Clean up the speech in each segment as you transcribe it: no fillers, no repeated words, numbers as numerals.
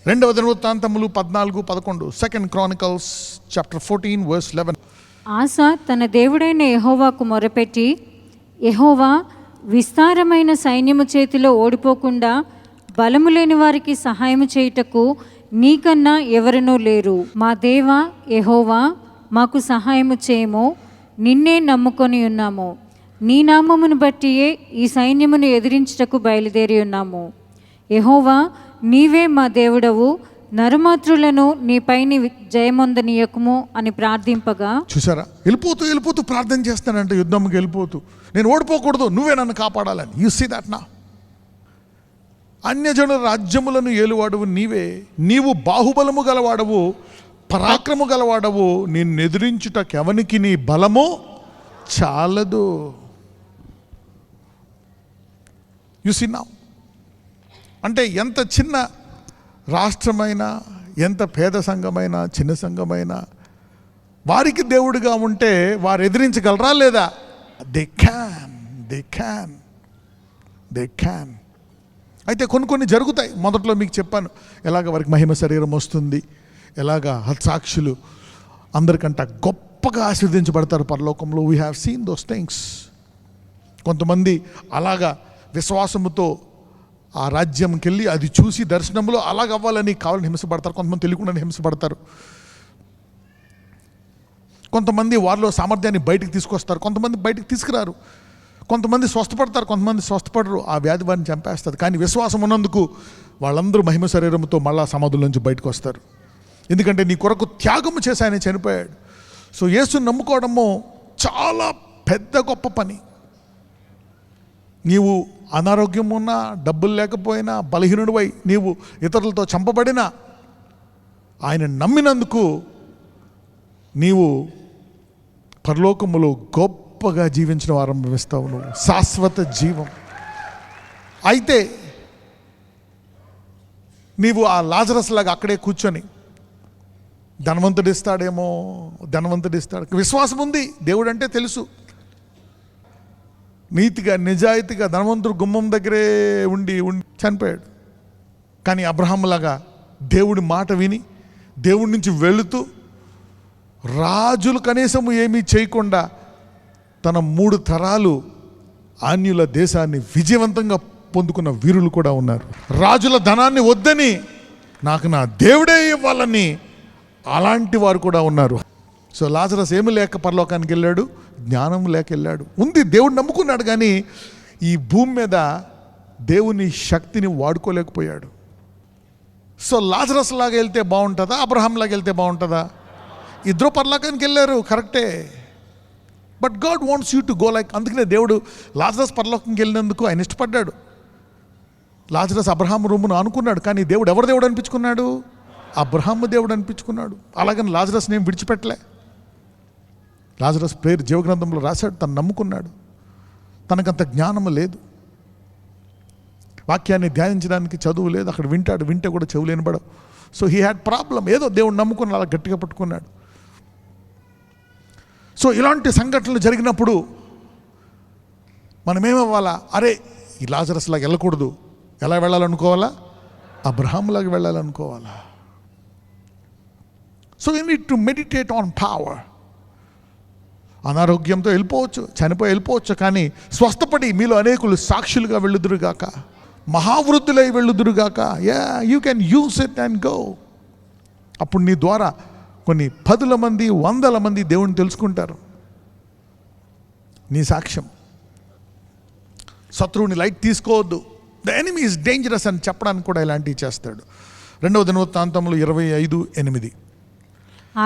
రెండవ దినవృత్తాంతములు 14:11. 2 Chronicles chapter 14 verse 11. ఆసా తన దేవుడైన యెహోవాకు మొరపెట్టి, యెహోవా, విస్తారమైన సైన్యము చేతిలో ఓడిపోకుండా బలము లేని వారికి సహాయము చేయుటకు నీకన్నా ఎవరునూ లేరు. మా దేవా యెహోవా, మాకు సహాయము చేయము, నిన్నే నమ్ముకొని ఉన్నాము. నీ నామమును బట్టియే ఈ సైన్యమును ఎదిరించుటకు బయలుదేరి ఉన్నాము. యెహోవా, నీవే మా దేవుడవు, నరమాత్రులను నీపైని జయమొందనీయకము అని ప్రార్థింపగా, చూసారా, వెళ్ళిపోతూ ప్రార్థన చేస్తానంటే యుద్ధంకి వెళ్ళిపోతూ, నేను ఓడిపోకూడదు, నువ్వే నన్ను కాపాడాలని. యు సీ దట్ నా అన్యజనుల రాజ్యములను ఏలువాడవు నీవే, నీవు బాహుబలము గలవాడవు, పరాక్రము గలవాడవు, నిన్ను ఎదిరించుటకెవనికి నీ బలము చాలదు. యు సీ నా అంటే ఎంత చిన్న రాష్ట్రమైనా, ఎంత పేద సంఘమైనా, చిన్న సంఘమైనా, వారికి దేవుడిగా ఉంటే వారు ఎదిరించగలరా లేదా? They can. అయితే కొన్ని జరుగుతాయి. మొదట్లో మీకు చెప్పాను ఎలాగ వారికి మహిమ శరీరం వస్తుంది, ఎలాగ హత్సాక్షులు అందరికంటే గొప్పగా ఆశీర్వదించబడతారు పరలోకంలో. We have seen those things. కొంతమంది అలాగా విశ్వాసముతో ఆ రాజ్యంకి వెళ్ళి అది చూసి దర్శనంలో అలాగ అవ్వాలని కావాలని హింసపడతారు. కొంతమంది తెలియకుండానే హింసపడతారు. కొంతమంది వారిలో సామర్థ్యాన్ని బయటికి తీసుకొస్తారు, కొంతమంది బయటికి తీసుకురారు. కొంతమంది స్వస్థపడతారు, కొంతమంది స్వస్థపడరు. ఆ వ్యాధి వారిని చంపేస్తుంది. కానీ విశ్వాసం ఉన్నందుకు వాళ్ళందరూ మహిమ శరీరంతో మళ్ళా సమాధుల నుంచి బయటకు వస్తారు. ఎందుకంటే నీ కొరకు త్యాగము చేసి ఆయన చనిపోయాడు. సో యేసుని నమ్ముకోవడము చాలా పెద్ద గొప్ప పని. నీవు అనారోగ్యం ఉన్నా, డబ్బులు లేకపోయినా, బలహీనుడివై నీవు ఇతరులతో చంపబడినా, ఆయన నమ్మినందుకు నీవు పరలోకములో గొప్పగా జీవించడం ఆరంభిస్తావు. నువ్వు శాశ్వత జీవం. అయితే నీవు ఆ లాజరస్ లాగా అక్కడే కూర్చొని ధనవంతుడు ఇస్తాడు, విశ్వాసం ఉంది, దేవుడు అంటే తెలుసు, నీతిగా నిజాయితీగా ధనవంతుడు గుమ్మం దగ్గరే ఉండి చనిపోయాడు. కానీ అబ్రహాములాగా దేవుడి మాట విని దేవుడి నుంచి వెళుతూ రాజులు కనీసం ఏమీ చేయకుండా తన 3 తరాలు ఆన్యుల దేశాన్ని విజయవంతంగా పొందుకున్న వీరులు కూడా ఉన్నారు. రాజుల ధనాన్ని వద్దని నాకు నా దేవుడే ఇవ్వాలని అలాంటి వారు కూడా ఉన్నారు. సో లాజరస్ ఏమి లేక పరలోకానికి వెళ్ళాడు, జ్ఞానం లేక వెళ్ళాడు. ఉంది, దేవుడు నమ్ముకున్నాడు, కానీ ఈ భూమి మీద దేవుని శక్తిని వాడుకోలేకపోయాడు. సో లాజరస్ లాగా వెళ్తే బాగుంటుందా, అబ్రహాం లాగా వెళ్తే బాగుంటుందా? ఇద్దరు పరలోకానికి వెళ్ళారు, కరెక్టే. But God wants you to go like. అందుకనే దేవుడు లాజరస్ పరలోకంకి వెళ్ళినందుకు ఆయన ఇష్టపడ్డాడు. లాజరస్ అబ్రహాం రూమును అనుకున్నాడు, కానీ దేవుడు ఎవరు దేవుడు అనిపించుకున్నాడు? అబ్రహాము దేవుడు అనిపించుకున్నాడు. అలాగని లాజరస్ని ఏం విడిచిపెట్టలే. లాజరస్ పేరు జీవగ్రంథంలో రాశాడు. తను నమ్ముకున్నాడు. తనకంత జ్ఞానము లేదు, వాక్యాన్ని ధ్యానించడానికి చదువు లేదు. అక్కడ వింటే కూడా చెవులు వినబడవు. So he had problem. ఏదో దేవుడు నమ్ముకుని అలా గట్టిగా పట్టుకున్నాడు. సో ఇలాంటి సంఘటనలు జరిగినప్పుడు మనమేమవ్వాలా? అరే, ఈ లాజరస్ లాగా వెళ్ళకూడదు. ఎలా వెళ్ళాలనుకోవాలా? అబ్రహాములాగా వెళ్ళాలనుకోవాలా? So you need to meditate on power. అనారోగ్యంతో వెళ్ళిపోవచ్చు, చనిపోయి వెళ్ళిపోవచ్చు, కానీ స్వస్థపడి మీలో అనేకులు సాక్షులుగా వెళ్ళుదురుగాక, మహావృద్ధులై వెళ్ళుదురుగాక. You can use it and go. అప్పుడు నీ ద్వారా కొన్ని 10 మంది 100 మంది దేవుని తెలుసుకుంటారు. నీ సాక్ష్యం. శత్రువుని లైట్ తీసుకోవద్దు. ద ఎనిమీ ఈజ్ డేంజరస్ అని చెప్పడానికి కూడా ఇలాంటివి చేస్తాడు. 2వ దినవృత్తాంతములు 25:8.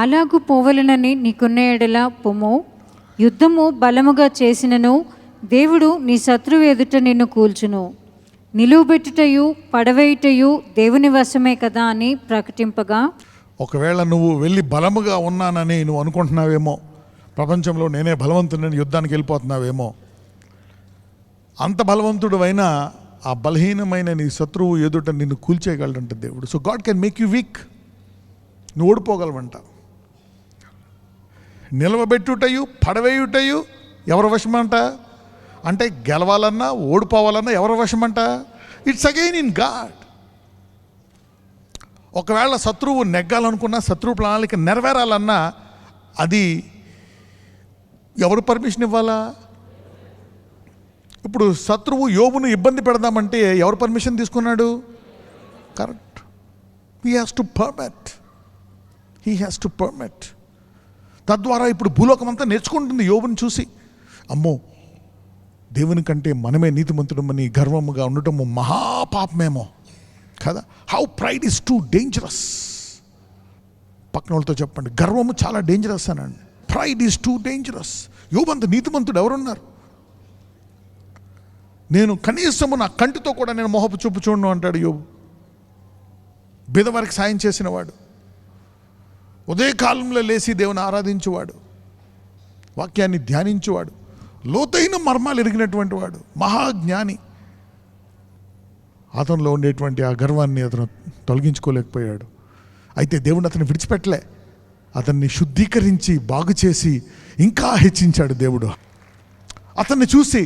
అలాగు పోవలనని నీకున్న ఎడల పొమ్ము, యుద్ధము బలముగా చేసినను దేవుడు నీ శత్రువు ఎదుట నిన్ను కూల్చును. నిలువబెట్టుటయు పడవేయుటయు దేవుని వశమే కదా అని ప్రకటింపగా, ఒకవేళ నువ్వు వెళ్ళి బలముగా ఉన్నానని నువ్వు అనుకుంటున్నావేమో, ప్రపంచంలో నేనే బలవంతుడని యుద్ధానికి వెళ్ళిపోతున్నావేమో, అంత బలవంతుడు అయినా ఆ బలహీనమైన నీ శత్రువు ఎదుట నిన్ను కూల్చేయగలడంట దేవుడు. So God can make you week. నువ్వు ఓడిపోగలవంట. నిలవబెట్టుటయు పడవేయుటయు ఎవరి వశమంట? అంటే గెలవాలన్నా ఓడిపోవాలన్నా ఎవరి వశమంట? It's again in God. ఒకవేళ శత్రువు నెగ్గాలనుకున్నా, శత్రువు ప్రణాళిక నెరవేరాలన్నా అది ఎవరు పర్మిషన్ ఇవ్వాలా? ఇప్పుడు శత్రువు యోబును ఇబ్బంది పెడదామంటే ఎవరు పర్మిషన్ తీసుకున్నాడు? Correct. He has to permit. తద్వారా ఇప్పుడు భూలోకం అంతా నేర్చుకుంటుంది యోబుని చూసి, అమ్మో దేవుని కంటే మనమే నీతిమంతుడమని గర్వముగా ఉండటము మహాపాపమేమో కదా. How pride is too dangerous. పక్కన వాళ్ళతో చెప్పండి, గర్వము చాలా డేంజరస్ అనండి. Pride is too dangerous. యోబు అంత నీతిమంతుడు ఎవరున్నారు? నేను కనీసము నా కంటితో కూడా నేను మొహపు చూపు చూడను అంటాడు యోబు. బీదవారికి సాయం చేసినవాడు, ఉదయకాలంలో లేచి దేవుని ఆరాధించేవాడు, వాక్యాన్ని ధ్యానించేవాడు, లోతైన మర్మాలు ఎరిగినటువంటి వాడు, మహాజ్ఞాని. అతనిలో ఉండేటువంటి ఆ గర్వాన్ని అతను తొలగించుకోలేకపోయాడు. అయితే దేవుడు అతన్ని విడిచిపెట్టలే, అతన్ని శుద్ధీకరించి బాగు చేసి ఇంకా హెచ్చించాడు దేవుడు. అతన్ని చూసి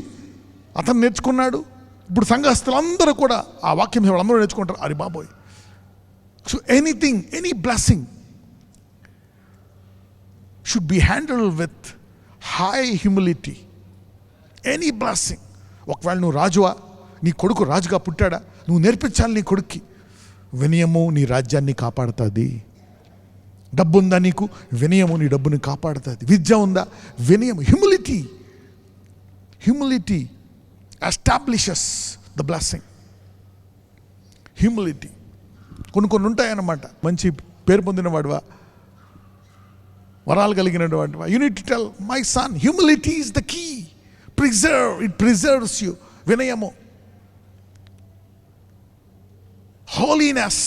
అతను నేర్చుకున్నాడు. ఇప్పుడు సంఘస్థులందరూ కూడా ఆ వాక్యం వాళ్ళందరూ నేర్చుకుంటారు. అరే బాబోయ్. So anything, any blessing should be handled with high humility. Any blessing. ఒకవేళ నువ్వు రాజువా, నీ కొడుకు రాజుగా పుట్టాడా, నువ్వు నేర్పించాలి నీ కొడుక్కి. వినయము నీ రాజ్యాన్ని కాపాడుతుంది. డబ్బు ఉందా నీకు, వినయము నీ డబ్బుని కాపాడుతుంది. విద్య ఉందా, వినయము, humility establishes the blessing. Humility కొన్ని ఉంటాయన్నమాట. మంచి పేరు పొందిన వాడువా, వరాలు కలిగిన వాడువా, you need to tell my son humility is the key. It preserves you. వినయము, holiness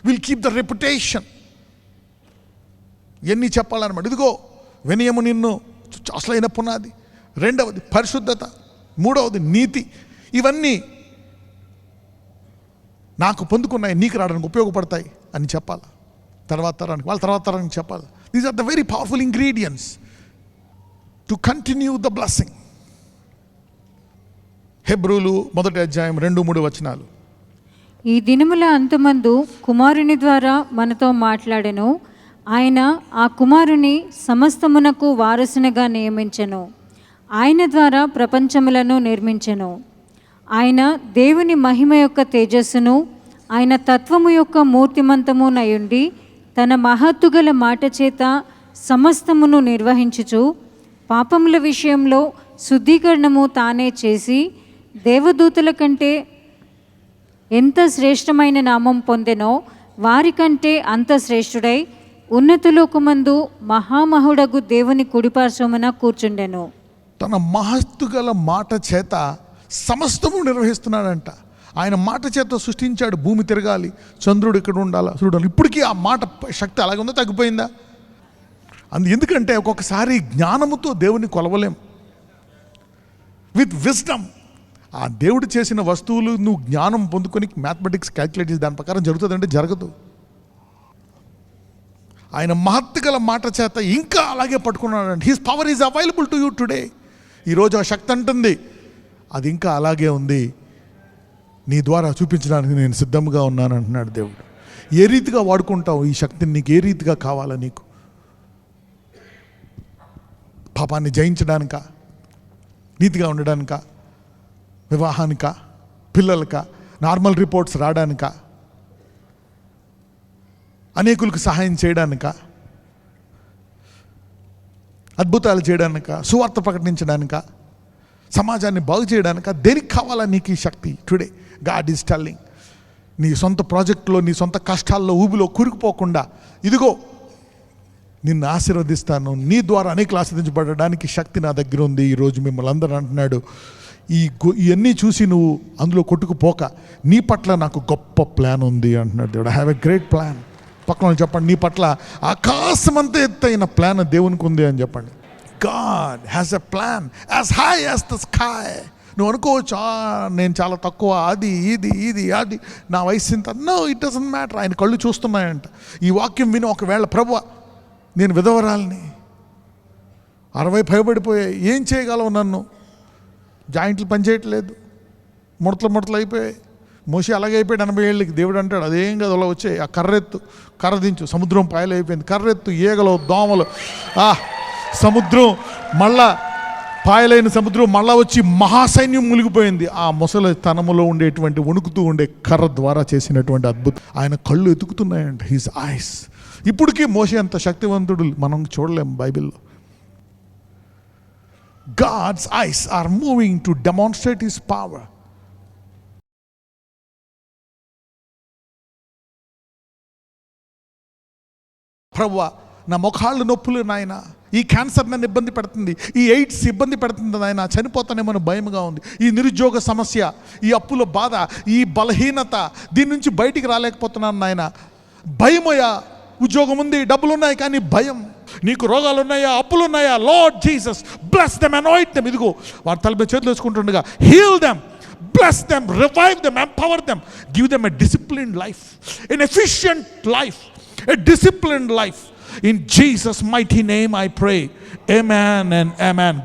will keep the reputation. ఎన్ని చెప్పాలన్నమాట. ఇదిగో వినయము నిన్ను అసలైన పునాది. రెండవది పరిశుద్ధత, మూడవది నీతి. ఇవన్నీ నాకు పొందుకున్నాయి, నీకు రావడానికి ఉపయోగపడతాయి అని చెప్పాలి. తర్వాత తరానికి చెప్పాలి. These are the very powerful ingredients to continue the blessing. హెబ్రీలు 1వ అధ్యాయం 2-3 వచనాలు. ఈ దినముల అంతమందు కుమారుని ద్వారా మనతో మాట్లాడెను. ఆయన ఆ కుమారుని సమస్తమునకు వారసునిగా నియమించెను. ఆయన ద్వారా ప్రపంచములను నిర్మించెను. ఆయన దేవుని మహిమ యొక్క తేజస్సును, ఆయన తత్వము యొక్క మూర్తిమంతమునయుండి తన మహత్తుగల మాట చేత సమస్తమును నిర్వహించుచు పాపముల విషయంలో శుద్ధీకరణము తానే చేసి దేవదూతల కంటే ఎంత శ్రేష్టమైన నామం పొందెనో వారికంటే అంత శ్రేష్ఠుడై ఉన్నతలోకమందు మహామహుడగు దేవుని కుడిపార్శ్వమున కూర్చుండెను. తన మహత్తుగల మాట చేత సమస్తము నిర్వహిస్తున్నాడంట. ఆయన మాట చేత సృష్టించాడు. భూమి తిరగాలి, చంద్రుడు ఇక్కడ ఉండాలి, సూర్యుడు. ఇప్పటికీ ఆ మాట శక్తి అలాగే ఉందా, తగ్గిపోయిందా? ఎందుకంటే ఒక్కొక్కసారి జ్ఞానముతో దేవుని కొలవలేం. విత్ విజ్డమ్ ఆ దేవుడు చేసిన వస్తువులు నువ్వు జ్ఞానం పొందుకొని మ్యాథమెటిక్స్ క్యాల్కులేట్ చేసి దాని ప్రకారం జరుగుతుందంటే జరగదు. ఆయన మహత్తుగల మాట చేత ఇంకా అలాగే పట్టుకున్నాడండి. His power is available to you today. ఈరోజు ఆ శక్తి అంటుంది, అది ఇంకా అలాగే ఉంది, నీ ద్వారా చూపించడానికి నేను సిద్ధంగా ఉన్నాను అంటున్నాడు దేవుడు. ఏ రీతిగా వాడుకుంటావు ఈ శక్తిని? నీకు ఏ రీతిగా కావాలా? నీకు పాపాన్ని జయించడానిక, నీతిగా ఉండడానిక, వివాహానిక, పిల్లలక, నార్మల్ రిపోర్ట్స్ రావడానిక, అనేకులకు సహాయం చేయడానిక, అద్భుతాలు చేయడానిక, సువార్త ప్రకటించడానిక, సమాజాన్ని బాగు చేయడానిక? దేనికి కావాలా నీకు ఈ శక్తి? టుడే గాడ్ ఈజ్ టెల్లింగ్, నీ సొంత ప్రాజెక్టులో, నీ సొంత కష్టాల్లో, ఊబిలో కూరుకుపోకుండా ఇదిగో నిన్ను ఆశీర్వదిస్తాను, నీ ద్వారా అనేకలు ఆశీర్వదించబడడానికి శక్తి నా దగ్గర ఉంది. ఈరోజు మిమ్మల్ని అందరూ అంటున్నాడు, ఇవన్నీ చూసి నువ్వు అందులో కొట్టుకుపోక నీ పట్ల నాకు గొప్ప ప్లాన్ ఉంది అంటున్నాడు దేవుడు. I have a great plan. పక్కన చెప్పండి, నీ పట్ల ఆకాశమంతా ఎత్తైన ప్లాన్ దేవునికి ఉంది అని చెప్పండి. God has a plan as high as the sky. నువ్వు అనుకోవచ్చు, నేను చాలా తక్కువ, అది అది నా వయసు ఇంత. No, it doesn't matter. ఆయన కళ్ళు చూస్తున్నాయంట. ఈ వాక్యం విని ఒకవేళ ప్రభువా నేను విధవరాల్ని, 60 పైబడిపోయాయి, ఏం చేయగలవు? నన్ను జాయింట్లు పనిచేయట్లేదు, ముడతలు అయిపోయాయి, మోషే అలాగే అయిపోయాడు 80 ఏళ్ళకి. దేవుడు అంటాడు అదేం కదా అలా వచ్చాయి, ఆ కర్రెత్తు, కర్ర దించు, సముద్రం పాయలు అయిపోయింది. కర్రెత్తు, ఈగలు, దోమలు, సముద్రం మళ్ళా పాయలైన సముద్రం మళ్ళా వచ్చి మహాసైన్యం మునిగిపోయింది. ఆ ముసలి తనములో ఉండేటువంటి వణుకుతూ ఉండే కర్ర ద్వారా చేసినటువంటి అద్భుతం. ఆయన కళ్ళు ఎతుకుతున్నాయంట, హిస్ ఐస్. ఇప్పటికీ మోషే అంత శక్తివంతుడు మనం చూడలేం బైబిల్లో. God's eyes are moving to demonstrate his power. ప్రభువా, నా మొఖాళ్ళు నొప్పులు నాయన, ఈ క్యాన్సర్ నన్ను ఇబ్బంది పెడుతుంది, ఈ ఎయిడ్స్ ఇబ్బంది పెడుతుంది నాయన, చనిపోతానేమో భయంగా ఉంది, ఈ నిరుద్యోగ సమస్య, ఈ అప్పుల బాధ, ఈ బలహీనత, దీని నుంచి బయటికి రాలేకపోతున్నాను నాయన, భయమయ్యా. ఉద్యోగం ఉంది, డబ్బులు ఉన్నాయి, కానీ భయం. నీకు రోగాలు ఉన్నాయా, అప్పులు ఉన్నాయా, Lord Jesus bless them, anoint them. ఇదిగో వారి తలపై చేతులు వేసుకుంటుండగా heal them, bless them, revive them, empower them, give them a disciplined life, an efficient life, a disciplined life. In Jesus' mighty name I pray. Amen and amen.